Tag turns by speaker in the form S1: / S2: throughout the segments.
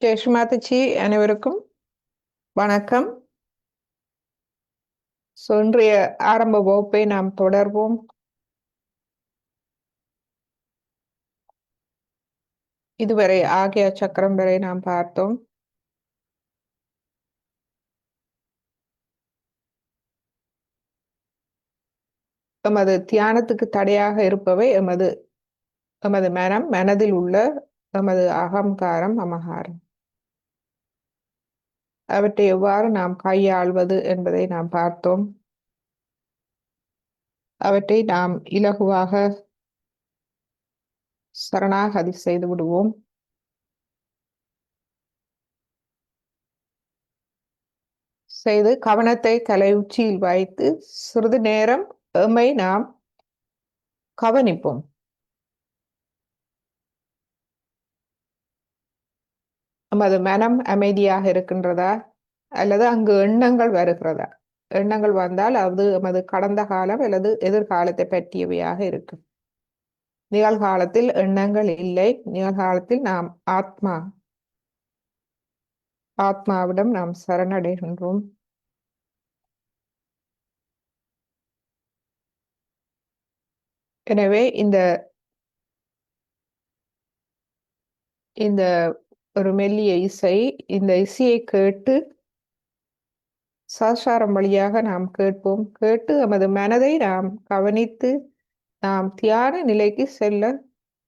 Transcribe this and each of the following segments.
S1: ஜெயஸ்ரீ அனைவருக்கும் வணக்கம். இன்றைய ஆரம்ப வகுப்பை நாம் தொடர்வோம். இதுவரை ஆகிய சக்கரம் வரை நாம் பார்த்தோம். எமது தியானத்துக்கு தடையாக இருப்பவை எமது மனதில் உள்ள எமது அகங்காரம், அமகாரம். அவற்றை எவ்வாறு நாம் கையாள்வது என்பதை நாம் பார்த்தோம். அவற்றை நாம் இலகுவாக சரணாகதி செய்து விடுவோம். செய்து கவனத்தை தலை உச்சியில் வைத்து சிறிது நேரம் எம்மை நாம் கவனிப்போம். நமது மனம் அமைதியாக இருக்கின்றதா அல்லது அங்கு எண்ணங்கள் வருகிறதா? எண்ணங்கள் வந்தால் அது நமது கடந்த காலம் அல்லது எதிர்காலத்தை பற்றியவையாக இருக்கும். நிகழ்காலத்தில் எண்ணங்கள் இல்லை. நிகழ்காலத்தில் நாம் ஆத்மாவிடம் நாம் சரணடைகின்றோம். எனவே இந்த ஒரு மெல்லிய இசை, இந்த இசையை கேட்டு சாஸ்திரம் வழியாக நாம் கேட்போம். கேட்டு நமது மனதை நாம் கவனித்து நாம் தியான நிலைக்கு செல்ல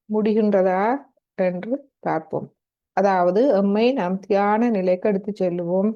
S1: முடிகின்றதா என்று பார்ப்போம். அதாவது எம்மை நாம் தியான நிலைக்கு எடுத்து செல்லுவோம்.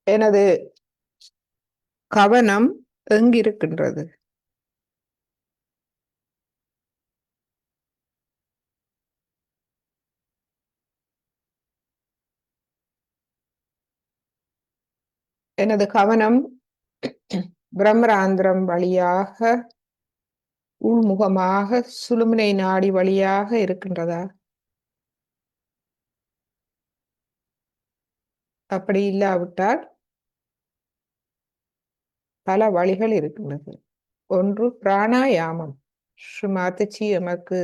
S1: எனது கவனம் எங்கிருக்கின்றது? எனது கவனம் பிரம்மராந்திரம் வழியாக உள்முகமாக சுழுமுனை நாடி வழியாக இருக்கின்றதா? அப்படி இல்லாவிட்டால் பல வழிகள் இருக்கின்றது. ஒன்று பிராணாயாமம். ஸ்ரீ மாதச்சி எமக்கு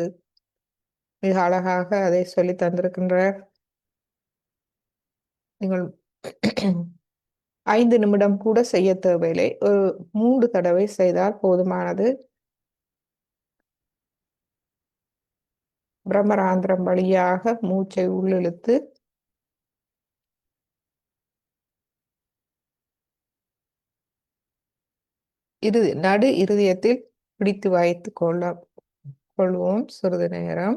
S1: மிக அழகாக அதை சொல்லி தந்திருக்கின்றார். நீங்கள் 5 நிமிடம் கூட செய்ய தேவையில்லை. ஒரு 3 தடவை செய்தால் போதுமானது. பிரம்மராந்திரம் வழியாக மூச்சை உள்ளிழுத்து நடு இருதயத்தில் பிடித்து வைத்துக் கொள்வோம் சிறிது நேரம்.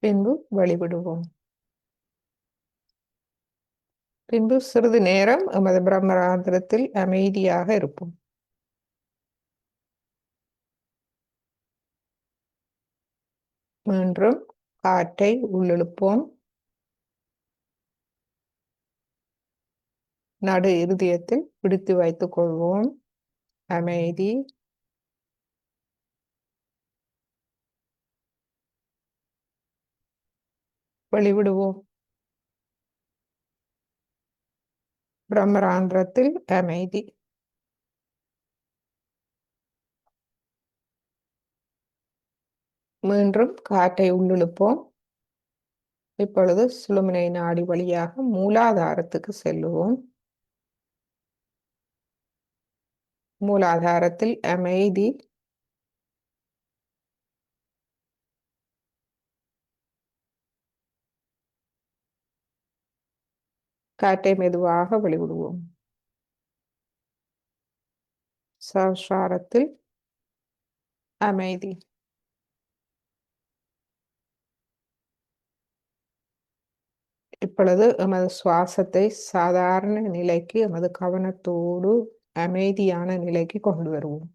S1: பின்பு வழிவிடுவோம். பின்பு சிறிது நேரம் எமது பிரம்மராந்திரத்தில் அமைதியாக இருப்போம். மீண்டும் காற்றை உள்ளிழுப்போம். நடு இருதயத்தில் பிடித்து வைத்துக் கொள்வோம். அமைதி. வெளிவிடுவோம். பிரம்மராந்திரத்தில் அமைதி. மீண்டும் காற்றை உள்ளிழுப்போம். இப்பொழுது சுழுமுனை நாடி வழியாக மூலாதாரத்துக்கு செல்லுவோம். மூலாதாரத்தில் அமைதி. காற்றை மெதுவாக வெளிவிடுவோம். சஹஸ்ராரத்தில் அமைதி. இப்பொழுது எமது சுவாசத்தை சாதாரண நிலைக்கு எமது கவனத்தோடு அமைதியான நிலைக்கு கொண்டு வருவோம்.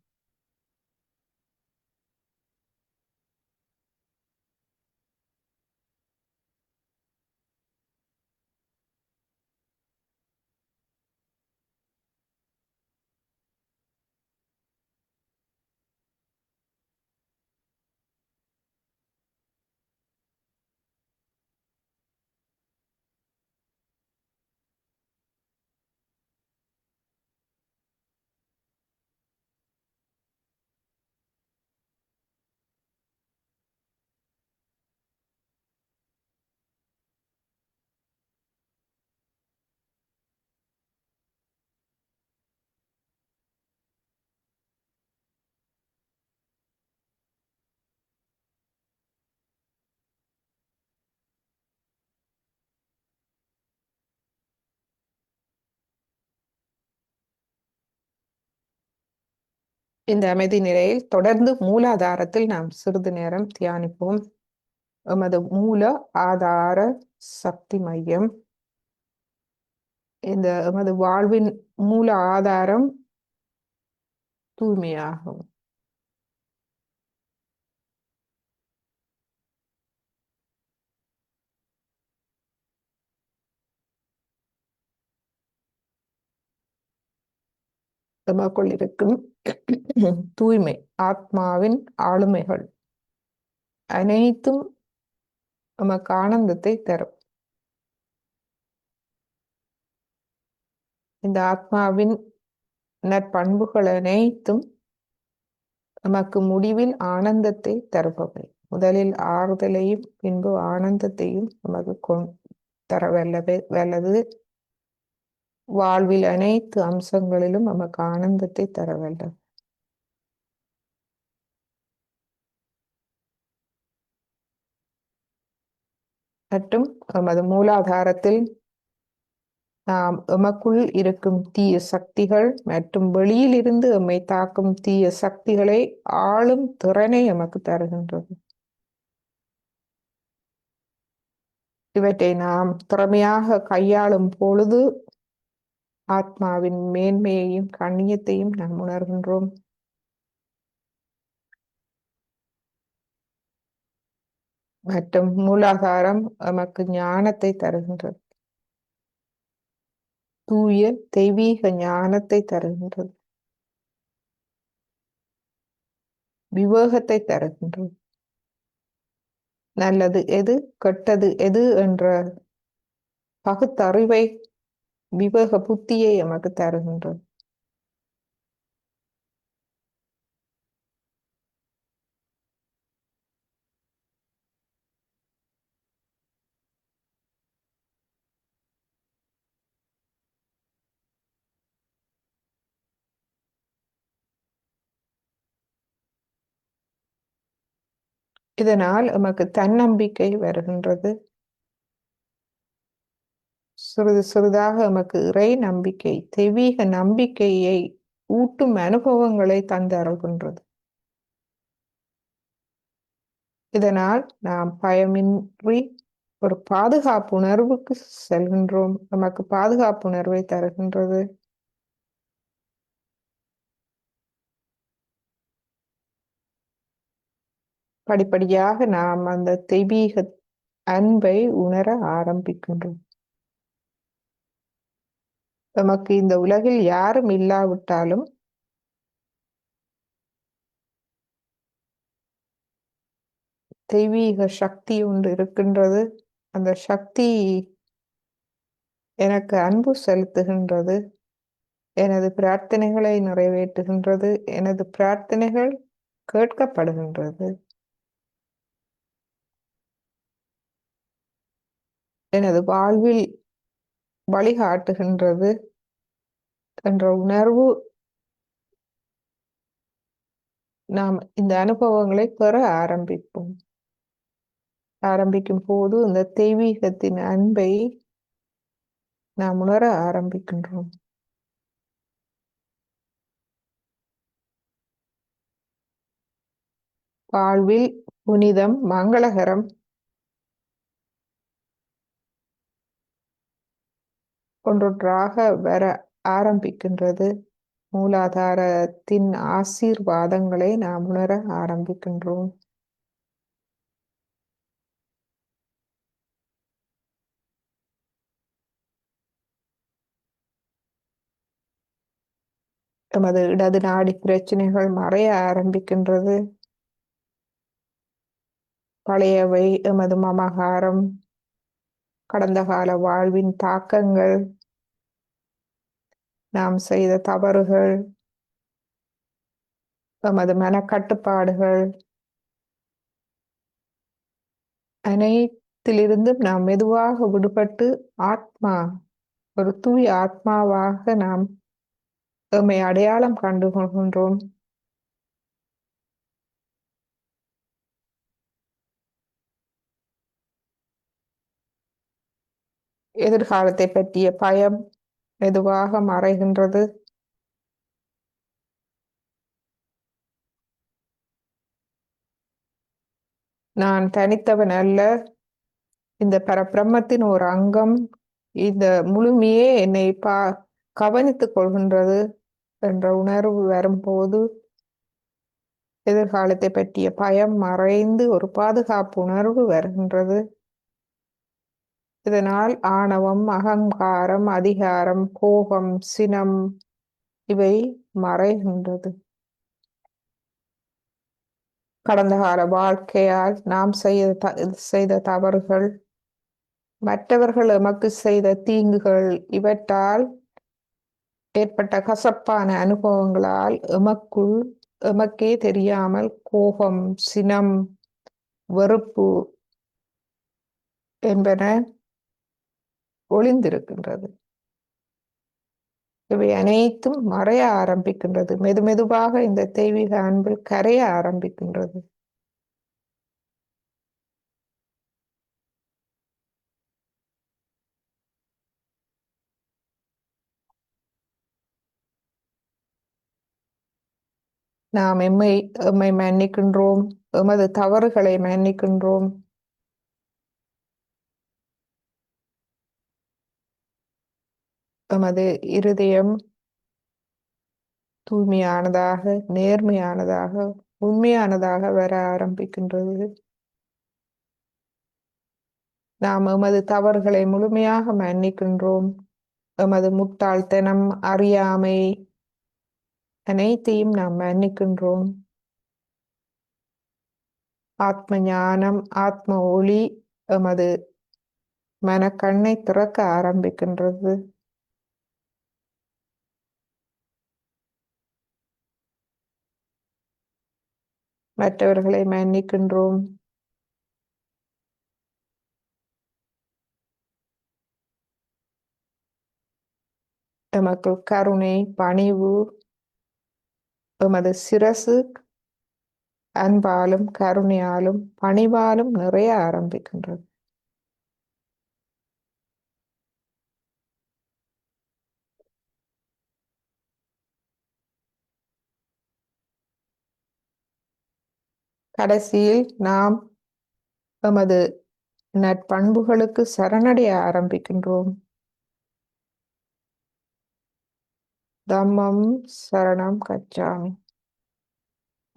S1: இந்த அமைதி நிலையில் தொடர்ந்து மூலாதாரத்தில் நாம் சிறிது நேரம் தியானிப்போம். எமது மூல ஆதார சக்தி மையம். இந்த எமது வாழ்வின் மூல ஆதாரம் தூய்மையாகும். எமக்குள் இருக்கும் தூய்மை ஆத்மாவின் ஆளுமைகள் அனைத்தும் நமக்கு ஆனந்தத்தை தரும். இந்த ஆத்மாவின் நற்பண்புகள் அனைத்தும் நமக்கு முடிவில் ஆனந்தத்தை தருபவை. முதலில் ஆறுதலையும் பின்பு ஆனந்தத்தையும் நமக்கு தர வல்லது. வாழ்வில் அனைத்து அம்சங்களிலும் நமக்கு ஆனந்தத்தை தர வல்லது. மற்றும் நமது மூலாதாரத்தில் நாம் எமக்குள் இருக்கும் தீய சக்திகள் மற்றும் வெளியில் இருந்து எம்மை தாக்கும் தீய சக்திகளை ஆளும் திறனை எமக்கு தருகின்றது. இவற்றை நாம் திறமையாக கையாளும் பொழுது ஆத்மாவின் மேன்மையையும் கண்ணியத்தையும் நாம் உணர்கின்றோம். மற்றும் மூலாதாரம் நமக்கு ஞானத்தை தருகின்றது. தூய தெய்வீக ஞானத்தை தருகின்றது. விவேகத்தை தருகின்றது. நல்லது எது கெட்டது எது என்ற பகுத்தறிவை விவேக புத்தியை நமக்கு தருகின்றது. இதனால் நமக்கு தன்னம்பிக்கை வருகின்றது. சிறிது சிறிதாக நமக்கு இறை நம்பிக்கை தெய்வீக நம்பிக்கையை ஊட்டும் அனுபவங்களை தந்தருகின்றது. இதனால் நாம் பயமின்றி ஒரு பாதுகாப்பு உணர்வுக்கு செல்கின்றோம். நமக்கு பாதுகாப்பு உணர்வை தருகின்றது. படிப்படியாக நாம் அந்த தெய்வீக அன்பை உணர ஆரம்பிக்கின்றோம். நமக்கு இந்த உலகில் யாரும் இல்லாவிட்டாலும் தெய்வீக சக்தி ஒன்று இருக்கின்றது. அந்த சக்தி எனக்கு அன்பு செலுத்துகின்றது. எனது பிரார்த்தனைகளை நிறைவேற்றுகின்றது. எனது பிரார்த்தனைகள் கேட்கப்படுகின்றது. எனது வாழ்வில் வழிகாட்டுகின்றது என்ற உணர்வு நாம் இந்த அனுபவங்களை பெற ஆரம்பிப்போம். ஆரம்பிக்கும் போது இந்த தெய்வீகத்தின் அன்பை நாம் உணர ஆரம்பிக்கின்றோம். வாழ்வில் புனிதம், மங்களகரம் ஒன்றொன்றாக வர ஆரம்பிக்கின்றது. மூலாதாரத்தின் ஆசீர்வாதங்களை நாம் உணர ஆரம்பிக்கின்றோம். எமது இடது நாடி பிரச்சனைகள் மறைய ஆரம்பிக்கின்றது. பழையவை, எமது மமகாரம், கடந்த கால வாழ்வின் தாக்கங்கள், நாம் செய்த தவறுகள், எமது மனக்கட்டுப்பாடுகள் அனைத்திலிருந்தும் நாம் மெதுவாக விடுபட்டு ஆத்மா, ஒரு தூய ஆத்மாவாக நாம் எம்மை அடையாளம் கண்டு கொள்கின்றோம். எதிர்காலத்தை பற்றிய பயம் மெதுவாக மறைகின்றது. நான் தனித்தவன் அல்ல, இந்த பரபிரம்மத்தின் ஒரு அங்கம். இந்த முழுமையே என்னை கவனித்துக் கொள்கின்றது என்ற உணர்வு வரும்போது எதிர்காலத்தை பற்றிய பயம் மறைந்து ஒரு பாதுகாப்பு உணர்வு வருகின்றது. இதனால் ஆணவம், அகங்காரம், அதிகாரம், கோபம், சினம் இவை மறைகின்றது. கடந்த கால வாழ்க்கையால் நாம் செய்த தவறுகள், மற்றவர்கள் எமக்கு செய்த தீங்குகள், இவற்றால் ஏற்பட்ட கசப்பான அனுபவங்களால் எமக்கே தெரியாமல் கோபம், சினம், வெறுப்பு என்பன ஒளிந்திருக்கின்றது. இவை அனைத்தும் மறைய ஆரம்பிக்கின்றது. மெதுமெதுவாக இந்த தெய்வீக அன்பில் கரைய ஆரம்பிக்கின்றது. நாம் எம்மை மன்னிக்கின்றோம். எமது தவறுகளை மன்னிக்கின்றோம். எமது இருதயம் தூய்மையானதாக, நேர்மையானதாக, உண்மையானதாக வர ஆரம்பிக்கின்றது. நாம் எமது தவறுகளை முழுமையாக மன்னிக்கின்றோம். எமது முட்டாள்தனம், அறியாமை அனைத்தையும் நாம் மன்னிக்கின்றோம். ஆத்ம ஞானம், ஆத்ம ஒளி எமது மனக்கண்ணை திறக்க ஆரம்பிக்கின்றது. மற்றவர்களை மன்னிக்கின்றோம். எமக்கு கருணை, பணிவு, எமது சிரசு அன்பாலும் கருணையாலும் பணிவாலும் நிறைய ஆரம்பிக்கின்றது. கடைசியில் நாம் எமது நற்பண்புகளுக்கு சரணடைய ஆரம்பிக்கின்றோம். தம்மம் சரணம் கச்சாமி.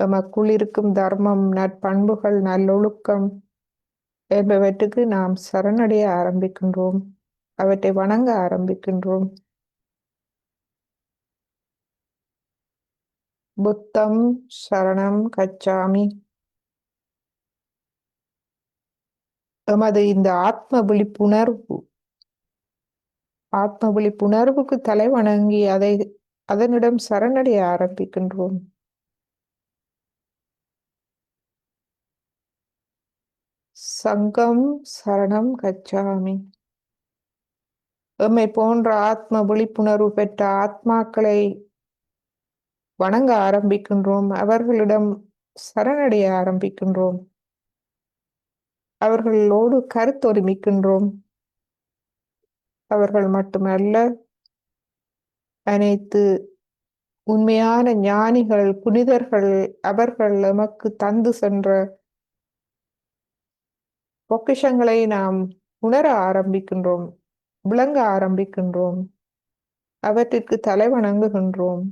S1: எமக்குள் இருக்கும் தர்மம், நற்பண்புகள், நல்லொழுக்கம் என்பவற்றுக்கு நாம் சரணடைய ஆரம்பிக்கின்றோம். அவற்றை வணங்க ஆரம்பிக்கின்றோம். புத்தம் சரணம் கச்சாமி. எமது இந்த ஆத்ம விழிப்புணர்வுக்கு தலை வணங்கி அதனிடம் சரணடைய ஆரம்பிக்கின்றோம். சங்கம் சரணம் கச்சாமி. எம்மை போன்ற ஆத்ம விழிப்புணர்வு பெற்ற ஆத்மாக்களை வணங்க ஆரம்பிக்கின்றோம். அவர்களிடம் சரணடைய ஆரம்பிக்கின்றோம். அவர்களோடு கருத்தொருமிக்கின்றோம். அவர்கள் மட்டுமல்ல, அனைத்து உண்மையான ஞானிகள், புனிதர்கள், அவர்கள் எமக்கு தந்து சென்ற பொக்கிஷங்களை நாம் உணர ஆரம்பிக்கின்றோம், விளங்க ஆரம்பிக்கின்றோம். அவற்றிற்கு தலை வணங்குகின்றோம்.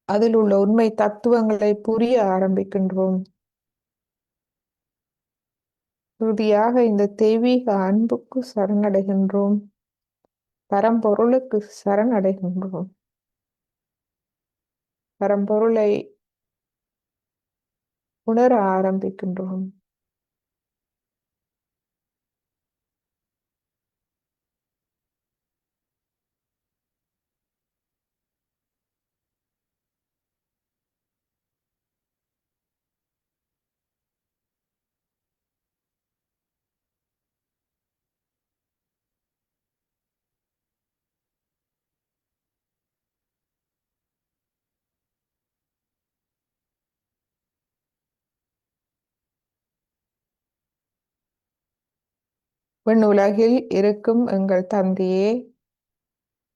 S1: அதில் உள்ள உண்மை தத்துவங்களை புரிய ஆரம்பிக்கின்றோம். இறுதியாக இந்த தெய்வீக அன்புக்கு சரணடைகின்றோம். பரம்பொருளுக்கு சரணடைகின்றோம். பரம்பொருளை உணர ஆரம்பிக்கின்றோம். விண்ணுலகில் இருக்கும் எங்கள் தந்தையே,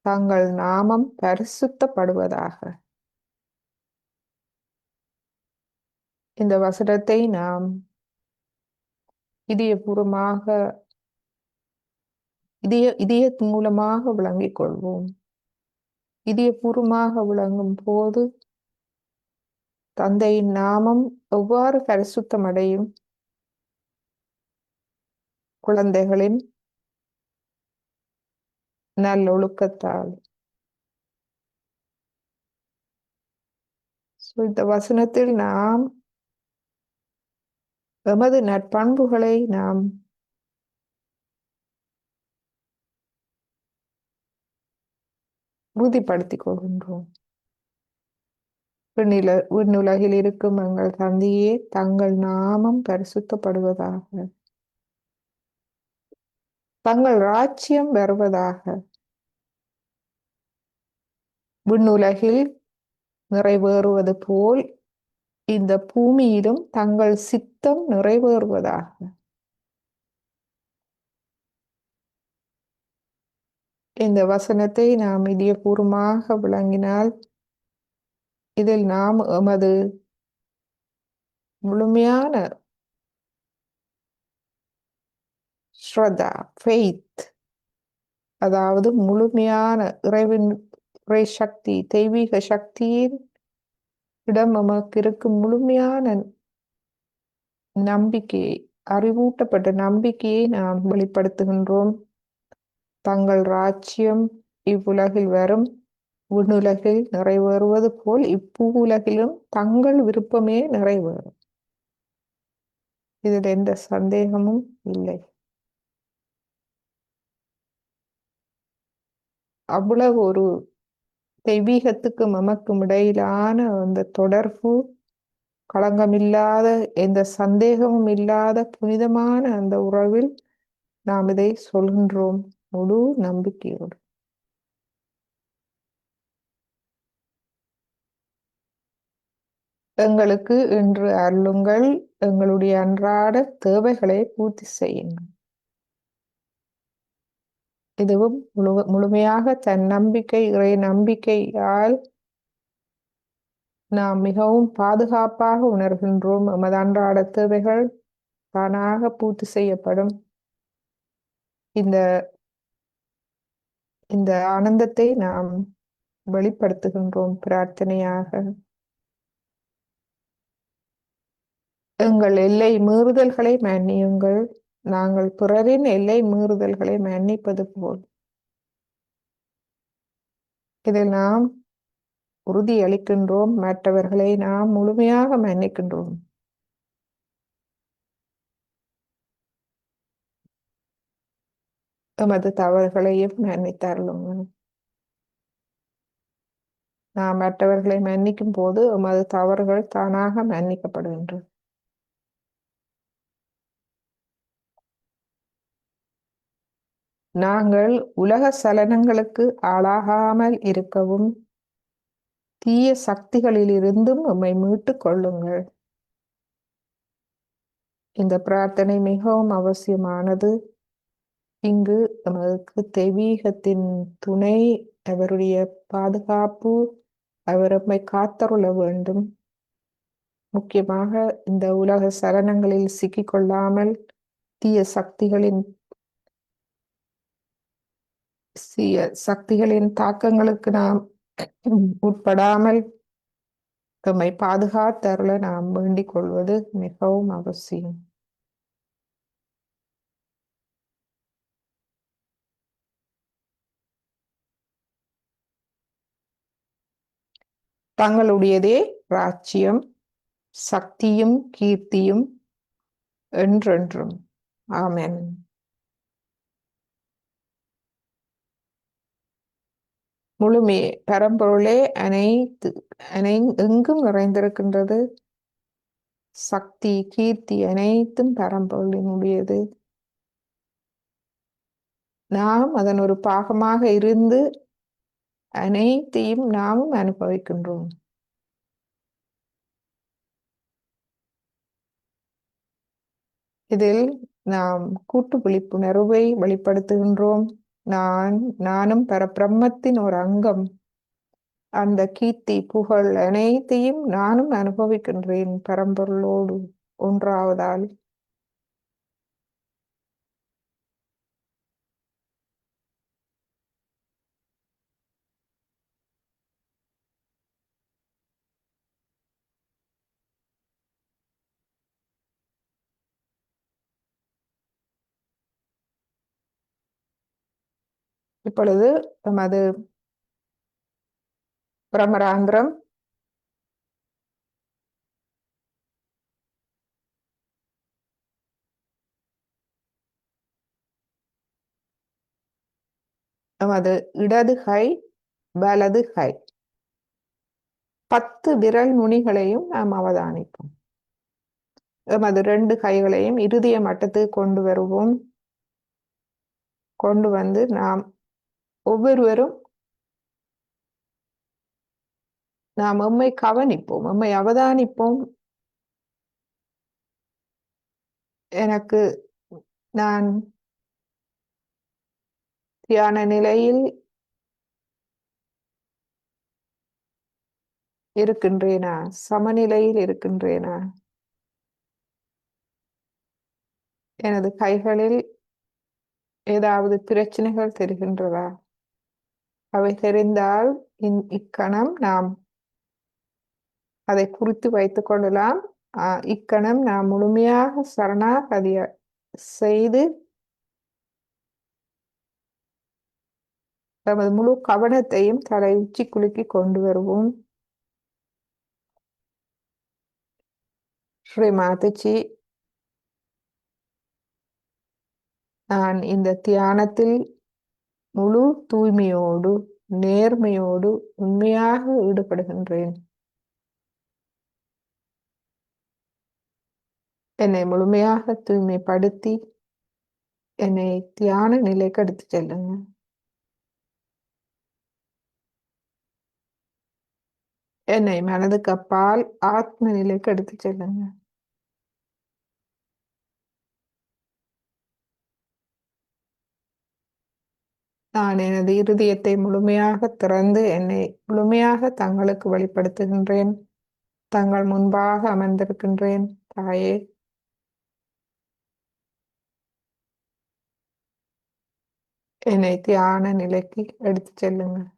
S1: தங்கள் நாமம் பரிசுத்தப்படுவதாக. இந்த வசனத்தை நாம் இதயபூர்வமாக இதயத்தின் மூலமாக விளங்கிக் கொள்வோம். இதயபூர்வமாக விளங்கும் போது தந்தையின் நாமம் எவ்வாறு பரிசுத்தமடையும்? குழந்தைகளின் நல்லொழுக்கத்தால். இந்த வசனத்தில் நாம் எமது நற்பண்புகளை நாம் உறுதிப்படுத்திக் கொள்கின்றோம். விண்ணுலகில் இருக்கும் எங்கள் தந்தையே, தங்கள் நாமம் பரிசுத்தப்படுவதாக. தங்கள் ராஜ்யம் வருவதாக. விண்ணுலகில் நிறைவேறுவது போல் இந்த பூமியிலும் தங்கள் சித்தம் நிறைவேறுவதாக. இந்த வசனத்தை நாம் இதயபூர்வமாக விளங்கினால் இதில் நாம் எமது முழுமையான ஸ்ரதா, ஃபெய்த், அதாவது முழுமையான இறை சக்தி, தெய்வீக சக்தியின் இடம் நமக்கு இருக்கும் முழுமையான நம்பிக்கையை, அறிவூட்டப்பட்ட நம்பிக்கையை நாம் வெளிப்படுத்துகின்றோம். தங்கள் ராஜ்யம் இவ்வுலகில் வரும், விண்ணுலகில் நிறைவேறுவது போல் இப்பூ உலகிலும் தங்கள் விருப்பமே நிறைவேறும். இதில் எந்த சந்தேகமும் இல்லை. அவ்வளவு ஒரு தெய்வீகத்துக்கும் நமக்கும் இடையிலான அந்த தொடர்பு, களங்கமில்லாத, எந்த சந்தேகமும் இல்லாத புனிதமான அந்த உறவில் நாம் இதை சொல்கின்றோம் முழு நம்பிக்கையோடு. எங்களுக்கு இன்று அருளுங்கள், எங்களுடைய அன்றாட தேவைகளை பூர்த்தி செய்யுங்கள். இதுவும் முழுமையாக தன் நம்பிக்கை, இறை நம்பிக்கையால் நாம் மிகவும் பாதுகாப்பாக உணர்கின்றோம். எமது அன்றாட தேவைகள் தானாக பூர்த்தி செய்யப்படும். இந்த இந்த ஆனந்தத்தை நாம் வெளிப்படுத்துகின்றோம் பிரார்த்தனையாக. எங்கள் எல்லை மீறுதல்களை மன்னியுங்கள், நாங்கள் பிறரின் எல்லை மீறுதல்களை மன்னிப்பது போல். இதில் நாம் உறுதியளிக்கின்றோம், மற்றவர்களை நாம் முழுமையாக மன்னிக்கின்றோம். எமது தவறுகளையும் மன்னித்தருளுங்கள். நாம் மற்றவர்களை மன்னிக்கும் போது எமது தவறுகள் தானாக மன்னிக்கப்படுகின்றன. நாங்கள் உலக சலனங்களுக்கு ஆளாகாமல் இருக்கவும் தீய சக்திகளிலிருந்தும் எம்மை மீட்டுக் கொள்ளுங்கள். இந்த பிரார்த்தனை மிகவும் அவசியமானது. இங்கு நமக்கு தெய்வீகத்தின் துணை, அவருடைய பாதுகாப்பு, அவர் எம்மை காத்தருள வேண்டும். முக்கியமாக இந்த உலக சலனங்களில் சிக்கிக்கொள்ளாமல் தீய சக்திகளின் தாக்கங்களுக்கு நாம் உட்படாமல் எம்மை பாதுகாத்தருள நாம் வேண்டிக் கொள்வது மிகவும் அவசியம். தங்களுடையதே ராஜ்யம், சக்தியும் கீர்த்தியும் என்றென்றும். ஆமென். முழுமே பரம்பொருளே எங்கும் நிறைந்திருக்கின்றது. சக்தி கீர்த்தி அனைத்தும் பரம்பொருளினுடையது. நாம் அதன் ஒரு பாகமாக இருந்து அனைத்தையும் நாமும் அனுபவிக்கின்றோம். இதில் நாம் கூட்டு விழிப்புணர்வை வெளிப்படுத்துகின்றோம். நானும் பரபிரம்மத்தின் ஒரு அங்கம். அந்த கீர்த்தி புகழ் அனைத்தையும் நானும் அனுபவிக்கின்றேன் பரம்பொருளோடு ஒன்றாவதால். இப்பொழுது நமது பிரமராந்திரம் நமது இடது கை, வலது கை 10 விரல் நுனிகளையும் நாம் அவதானிப்போம். எமது 2 கைகளையும் இருதய மட்டத்துக்கு கொண்டு வருவோம். கொண்டு வந்து நாம் ஒவ்வொருவரும் நாம் எம்மை கவனிப்போம், எம்மை அவதானிப்போம். நான் தியான நிலையில் இருக்கின்றேனா? சமநிலையில் இருக்கின்றேனா? எனது கைகளில் ஏதாவது பிரச்சனைகள் தெரிகின்றதா? அவை தெரிந்தால் இக்கணம் நாம் அதை குறித்து வைத்துக் கொள்ளலாம். இக்கணம் நாம் முழுமையாக சரணாகதிய செய்து நமது முழு கவனத்தையும் தலை உச்சி குலுக்கி கொண்டு வருவோம். ஸ்ரீ மாதாஜி, நான் இந்த தியானத்தில் முழு தூய்மையோடு, நேர்மையோடு, உண்மையாக ஈடுபடுகின்றேன். என்னை முழுமையாக தூய்மைப்படுத்தி என்னை தியான நிலைக்கு எடுத்து செல்லுங்க. என்னை மனதுக்கு அப்பால் ஆத்ம நிலைக்கு எடுத்து செல்லுங்க. நான் எனது இருதயத்தை முழுமையாக திறந்து என்னை முழுமையாக தங்களுக்கு வெளிப்படுத்துகின்றேன். தங்கள் முன்பாக அமர்ந்திருக்கின்றேன் தாயே. என்னை தியான நிலைக்கு எடுத்துச் செல்லுங்கள்.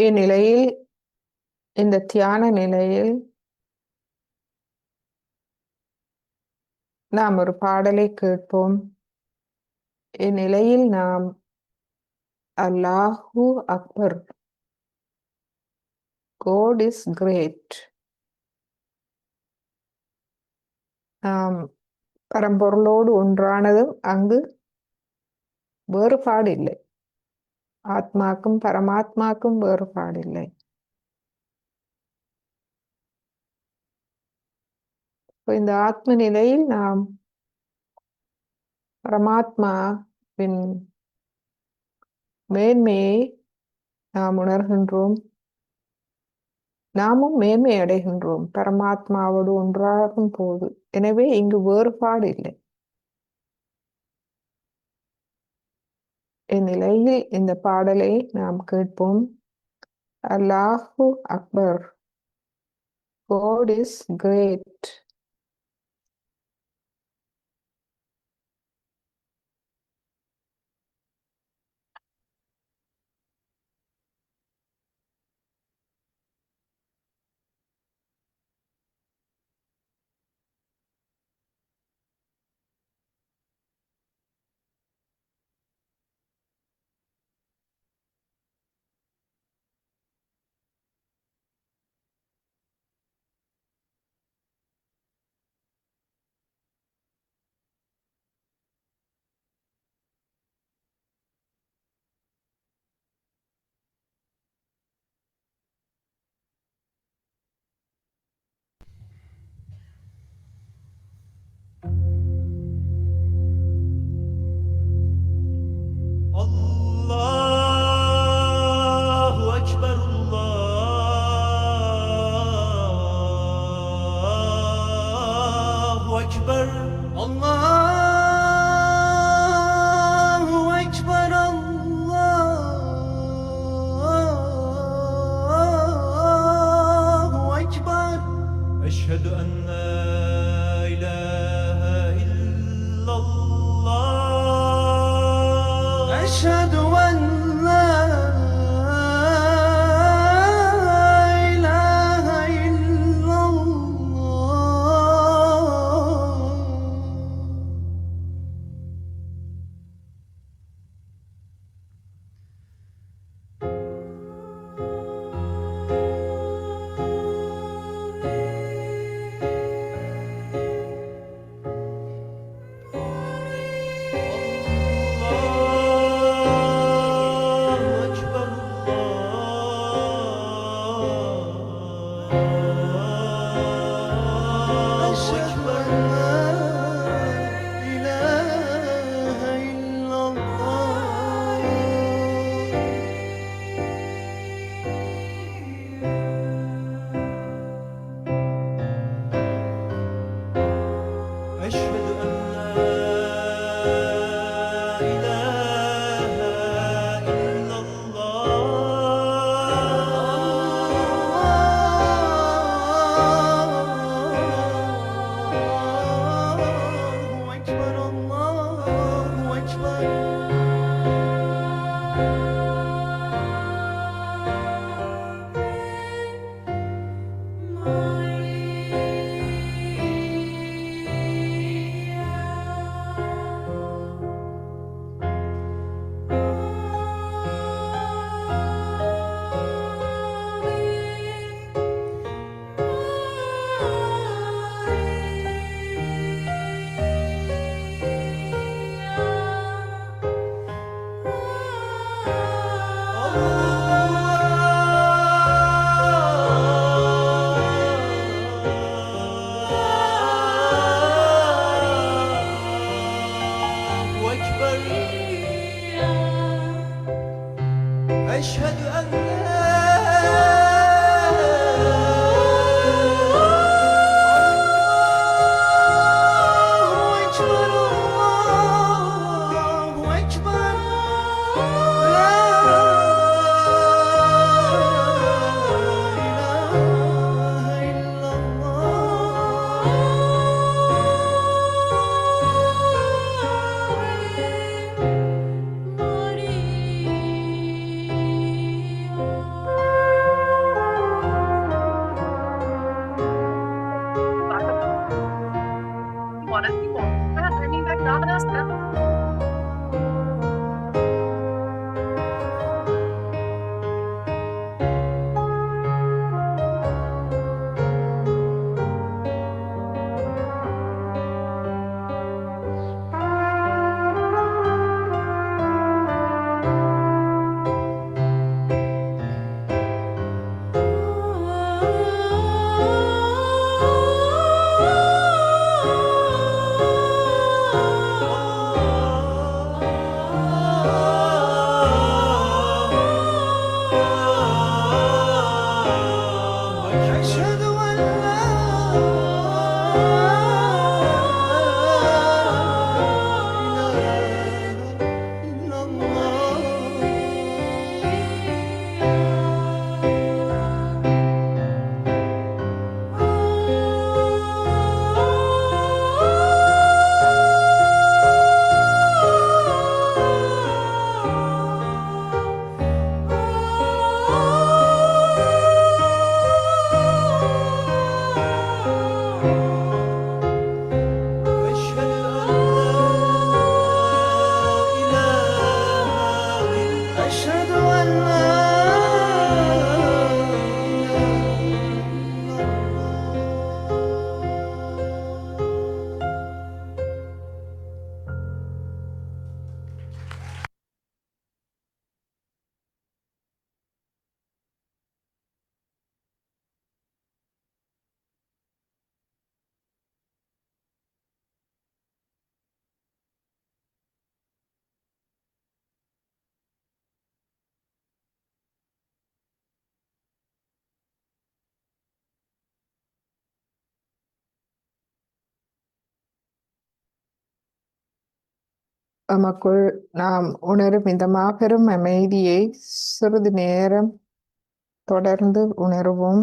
S1: இந்நிலையில், இந்த தியான நிலையில் நாம் ஒரு பாடலை கேட்போம். இந்நிலையில் நாம் அல்லாஹு அக்பர், God is great, நாம் பரம்பொருளோடு ஒன்றானதும் அங்கு வேறுபாடு இல்லை. ஆத்மாக்கும் பரமாத்மாக்கும் வேறுபாடு இல்லை. இந்த ஆத்ம நிலையில் நாம் பரமாத்மாவின் மேன்மையை நாம் உணர்கின்றோம். நாமும் மேன்மை அடைகின்றோம் பரமாத்மாவோடு ஒன்றாகும் போது. எனவே இங்கு வேறுபாடு இல்லை. இந்நிலையில் இந்த பாடலை நாம் கேட்போம். அல்லாஹு அக்பர், God is great. நமக்குள் நாம் உணரும் இந்த மாபெரும் அமைதியை சிறிது நேரம் தொடர்ந்து உணர்வோம்.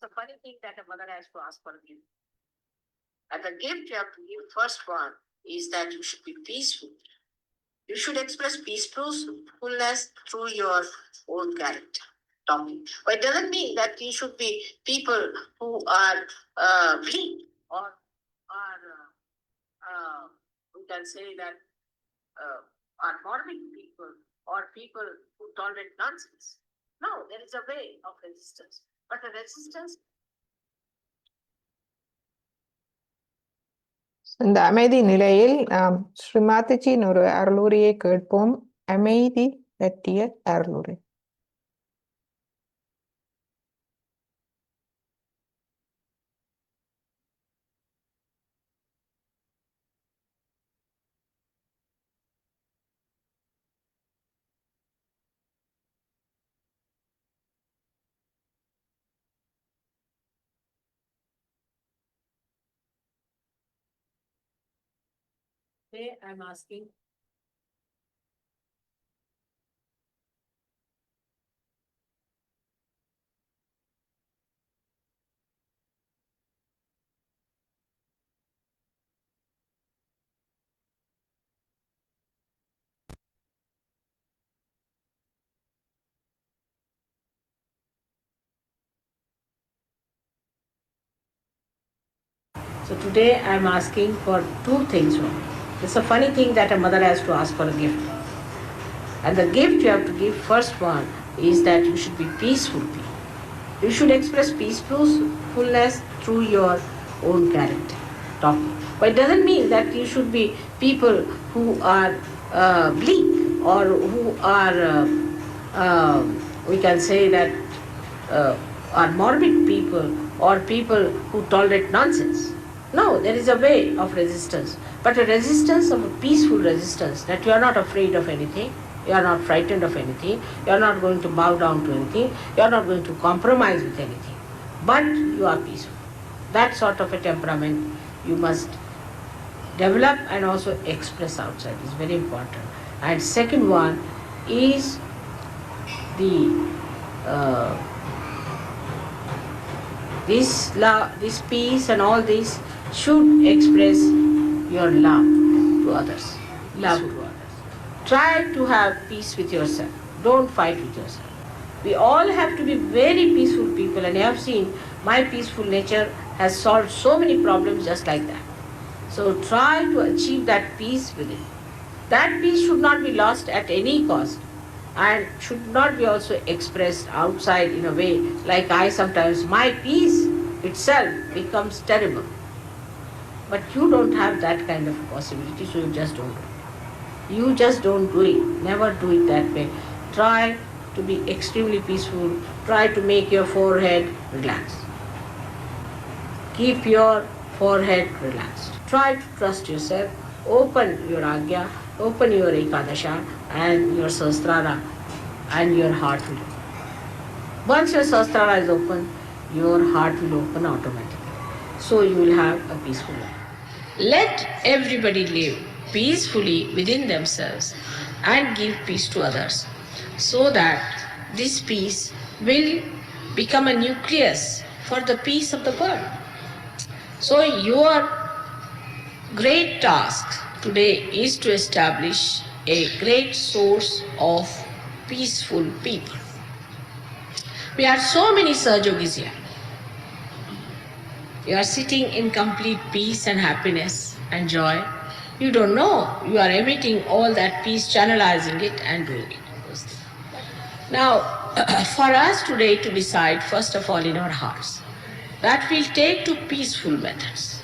S2: It's a funny thing that a mother has to ask for a gift. And the gift you have to give first one is that you should be peaceful. You should express peacefulness through your own character. But it doesn't mean that you should be people who are weak or are, we can say that, are morbid people or people who tolerate nonsense. No, there is a way of resistance. But the resistance.
S1: இந்த அமைதி நிலையில் நாம் ஸ்ரீமாதாஜியின் ஒரு அருளுரையை கேட்போம். அமைதி பற்றிய அருளுரை.
S2: Today I'm asking. So today I'm asking for two things. It's a funny thing that a mother has to ask for a gift. And the gift you have to give, first one, is that you should be peaceful people. You should express peacefulness through your own character. But it doesn't mean that you should be people who are bleak or who are, we can say that, are morbid people or people who tolerate nonsense. No, there is a way of resistance, but a resistance of a peaceful resistance, that you are not afraid of anything, you are not frightened of anything, you are not going to bow down to anything, you are not going to compromise with anything, but you are peaceful. That sort of a temperament you must develop and also express outside is very important. And second one is the this love, this peace and all this should express your love to others. Love to others. Try to have peace with yourself. Don't fight with yourself. We all have to be very peaceful people, and you have seen my peaceful nature has solved so many problems just like that. So try to achieve that peace within. That peace should not be lost at any cost and should not be also expressed outside in a way like I sometimes, my peace itself becomes terrible. But you don't have that kind of possibility, so you just don't do it. You just don't do it. Never do it that way. Try to be extremely peaceful. Try to make your forehead relaxed. Keep your forehead relaxed. Try to trust yourself. Open your Agya, open your Ekadasha and your Sahasrara, and your heart will open. Once your Sahasrara is open, your heart will open automatically. So you will have a peaceful life. Let everybody live peacefully within themselves and give peace to others, so that this peace will become a nucleus for the peace of the world. So your great task today is to establish a great source of peaceful people. We are so many Sahajogis here. You are sitting in complete peace and happiness. and joy, you don't know. You are emitting all that peace, channelizing it and doing it. Now, for us today to decide, first of all, in our hearts, that we'll take to peaceful methods.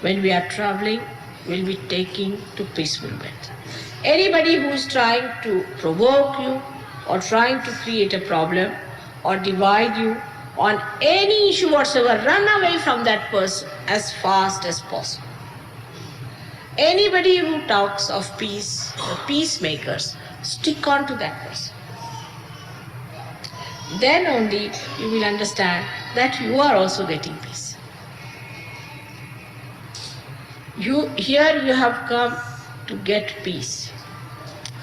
S2: When we are traveling, we'll be taking to peaceful methods. Anybody who is trying to provoke you or trying to create a problem or divide you on any issue whatsoever, run away from that person as fast as possible. Anybody who talks of peace, the peacemakers, stick on to that person. Then only you will understand that you are also getting peace. Here you have come to get peace,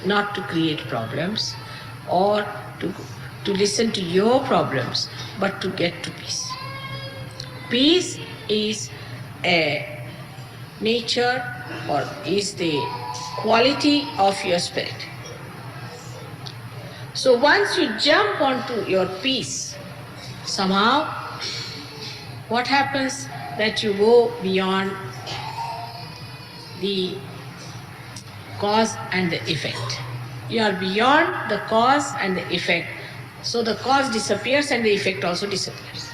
S2: not to create problems or to listen to your problems, but to get to peace. Peace is a nature or is the quality of your spirit. So once you jump onto your peace, somehow what happens that you go beyond the cause and the effect. You are beyond the cause and the effect. So the cause disappears and the effect also disappears.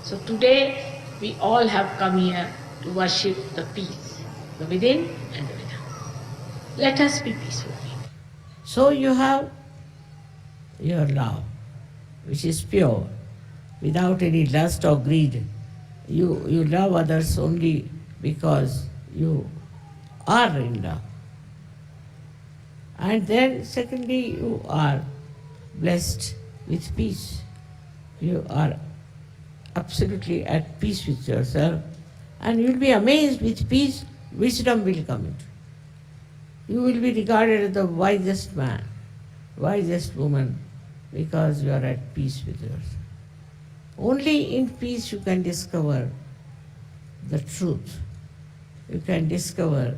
S2: So today we all have come here to worship the peace, the within and the without. Let us be peaceful. So you have your love, which is pure, without any lust or greed. You love others only because you are in love. And then secondly, you are blessed with peace. You are absolutely at peace with yourself, and you'll be amazed with peace, wisdom will come into. You will be regarded as the wisest man, wisest woman, because you are at peace with yourself. Only in peace you can discover the truth. You can discover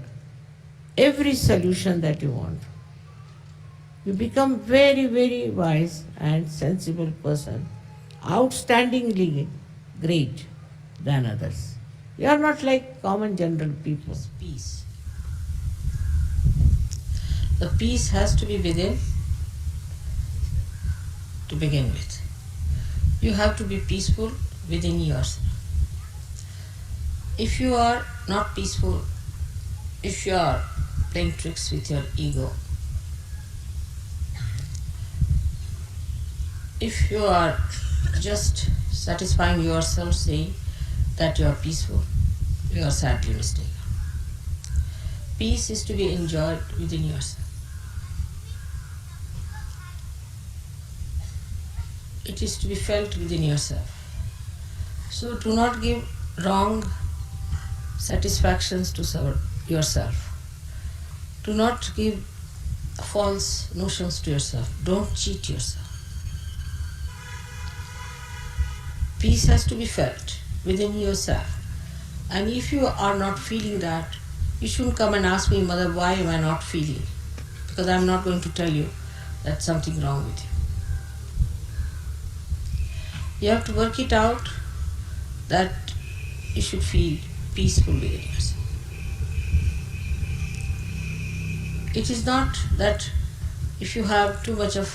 S2: every solution that you want. You become very, very wise and sensible person, outstandingly great than others. You are not like common general people. Peace. The peace has to be within to begin with. You have to be peaceful within yourself. If you are not peaceful, if you are playing tricks with your ego, if you are just satisfying yourself saying that you are peaceful, you are sadly mistaken. Peace is to be enjoyed within yourself. It is to be felt within yourself. So do not give wrong satisfactions to yourself. Do not give false notions to yourself. Don't cheat yourself. Peace has to be felt within yourself. And if you are not feeling that, you shouldn't come and ask me, Mother, why am I not feeling? Because I'm not going to tell you that's something wrong with you. You have to work it out that you should feel peaceful within yourself. It is not that if you have too much of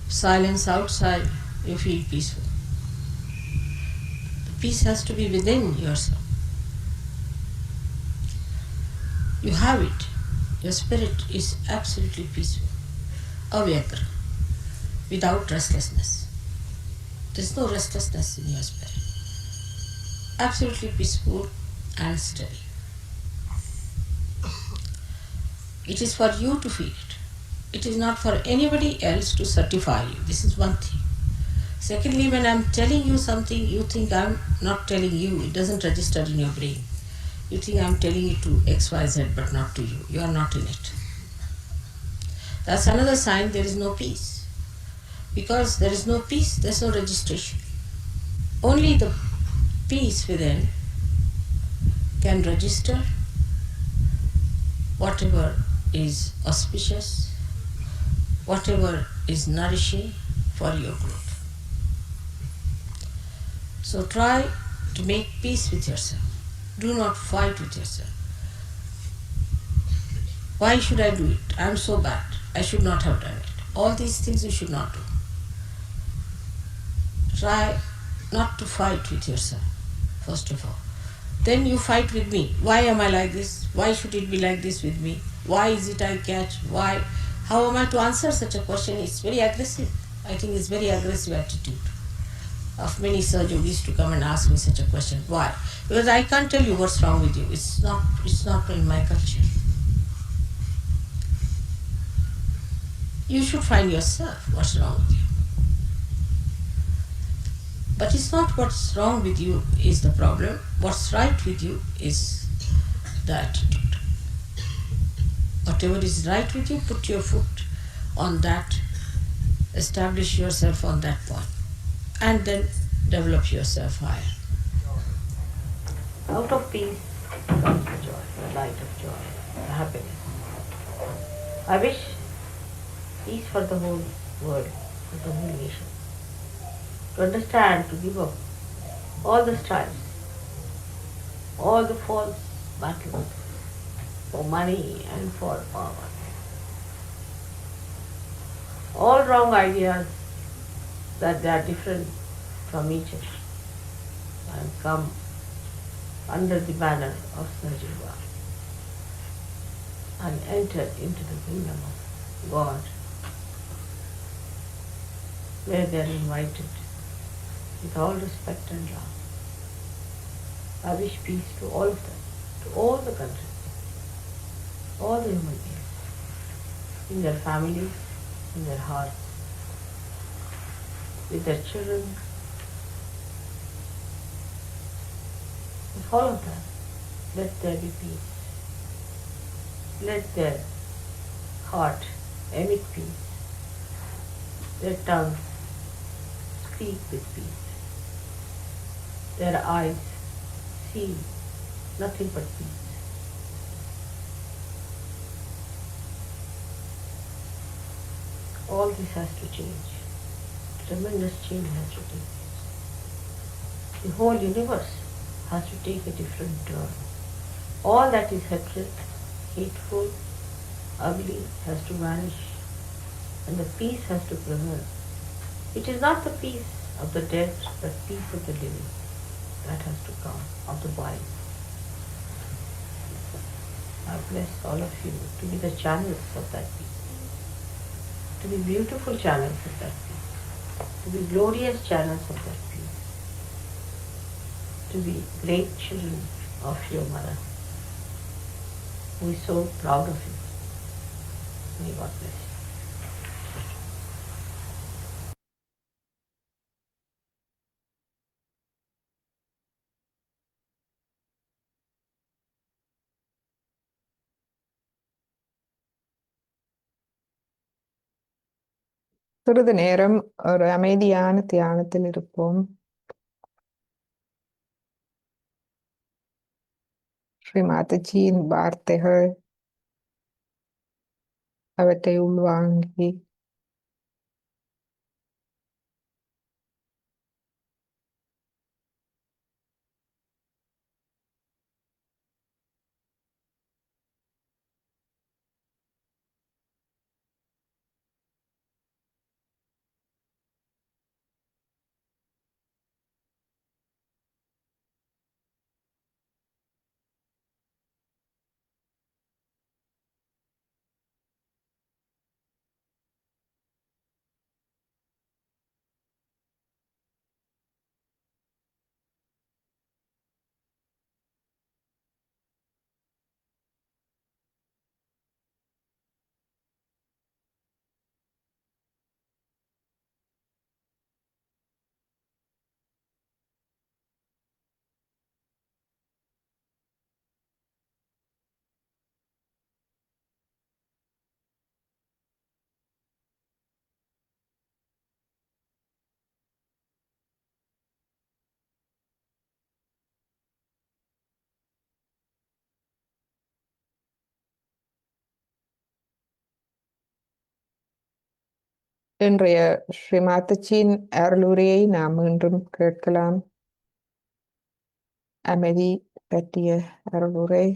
S2: silence outside, you feel peaceful. The peace has to be within yourself. You have it. Your spirit is absolutely peaceful, avyagra, without restlessness. There is no restlessness in your spirit. Absolutely peaceful and steady. It is for you to feel it. It is not for anybody else to certify you. This is one thing. Secondly, when I am telling you something, you think I am not telling you. It doesn't register in your brain. You think I am telling it to XYZ but not to you. You are not in it. That's another sign there is no peace. Because there is no peace, there is no registration. Only the peace within can register whatever is auspicious, whatever is nourishing for your growth. So try to make peace with yourself. Do not fight with yourself. Why should I do it? I'm so bad. I should not have done it. All these things you should not do. Try not to fight with yourself, first of all. Then you fight with me. Why am I like this? Why should it be like this with me? Why is it I catch? Why? How am I to answer such a question? It's very aggressive. I think it's very aggressive attitude of many surgeons to come and ask me such a question. Why? Because I can't tell you what's wrong with you. It's not in my culture. You should find yourself what's wrong with you. But it's not what's wrong with you is the problem. What's right with you is the attitude. Whatever is right with you, put your foot on that, establish yourself on that point, and then develop yourself higher. Out of peace comes the joy, the light of joy, the happiness. I wish peace for the whole world, for the whole nation. To understand, to give up all the strives, all the false battles for money and for power, all wrong ideas that they are different from each other, and come under the banner of Sajjiva and enter into the kingdom of God, where they are invited with all respect and love. I wish peace to all of them, to all the countries, all the human beings, in their families, in their hearts, with their children, with all of them. Let there be peace. Let their heart emit peace, their tongue speak with peace, their eyes see nothing but peace. All this has to change. Tremendous change has to take place. The whole universe has to take a different turn. All that is hatred, hateful, ugly has to vanish, and the peace has to prevail. It is not the peace of the dead, but peace of the living that has to come, of the body. I bless all of you to be the channels of that peace, to be beautiful channels of that peace, to be glorious channels of that peace, to be great children of your mother, who is so proud of you. May God bless you.
S1: சிறிது நேரம் ஒரு அமைதியான தியானத்தில் இருப்போம். ஸ்ரீ மாதாஜியின் வார்த்தைகள் அவற்றை உள்வாங்கி இன்றைய ஸ்ரீ மாதாஜியின் அருளுரையை நாம் மீண்டும் கேட்கலாம். அமைதி பற்றிய அருளுரை.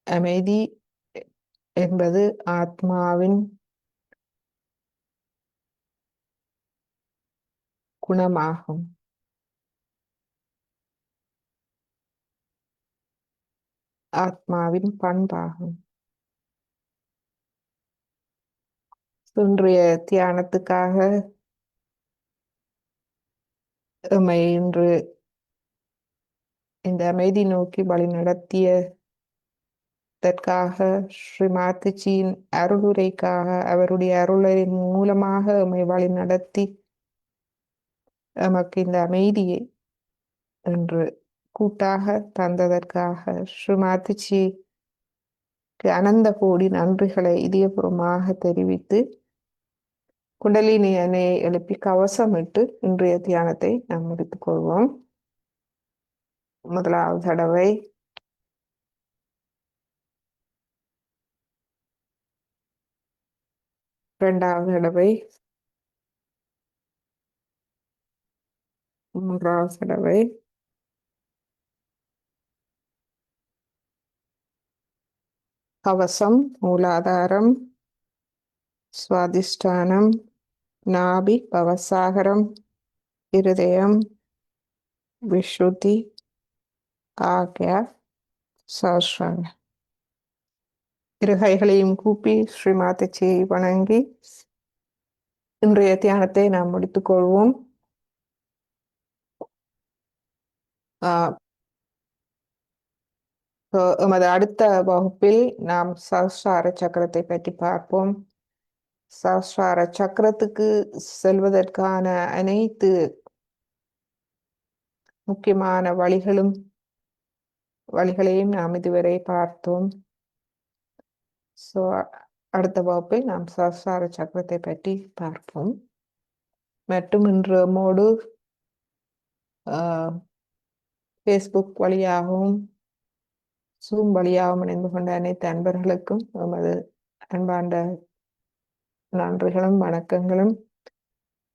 S1: அமைதி என்பது ஆத்மாவின் குணமாகும். ஆத்மாவின் பண்பாகும். இன்றைய தியானத்துக்காக எம்மை இன்று இந்த அமைதி நோக்கி வழி நடத்தியதற்காக ஸ்ரீ மாதாஜியின் அருளுரைக்காக அவருடைய அருளின் மூலமாக எம்மை வழி நடத்தி எமக்கு இந்த அமைதியை என்று கூட்டாக தந்ததற்காக ஸ்ரீ மாதாஜிக்கு அனந்த கோடி நன்றிகளை இதயபூர்வமாக தெரிவித்து குண்டலினி அணையை எழுப்பி கவசமிட்டு இன்றைய தியானத்தை நாம் முடித்துக் கொள்வோம். முதலாவது தடவை இரண்டாவது தடவை மூன்றாவது தடவை கவசம், மூலாதாரம், சுவாதிஷ்டானம், நாபி, பவசாகரம், இருதயம், விசுத்தி, ஆக்யா, சஹஸ்ராங்க. இரு கைகளையும் கூப்பி ஸ்ரீ மாதாஜியை வணங்கி இன்றைய தியானத்தை நாம் முடித்துக் கொள்வோம். எமது அடுத்த வகுப்பில் நாம் சஹஸ்ரார சக்கரத்தை பற்றி பார்ப்போம். சஹஸ்ரார சக்கரத்துக்கு செல்வதற்கான அனைத்து முக்கியமான வழிகளையும் நாம் இதுவரை பார்த்தோம். அடுத்த வகுப்பில் நாம் சஹஸ்ரார சக்கரத்தை பற்றி பார்ப்போம். மற்றும் இன்று நம்மோடு ஃபேஸ்புக் வழியாகவும் ஜூம் வழியாகவும் இணைந்து கொண்ட அனைத்து அன்பர்களுக்கும் நமது அன்பாண்ட நன்றிகளும் வணக்கங்களும்.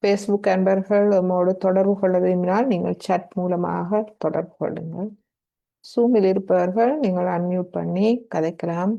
S1: ஃபேஸ்புக் அன்பர்கள் நம்மோடு தொடர்பு கொள்ள விரும்பினால் நீங்கள் chat மூலமாக தொடர்பு கொள்ளுங்கள். ஜூமில் இருப்பவர்கள் நீங்கள் அன்மியூட் பண்ணி கதைக்கலாம்.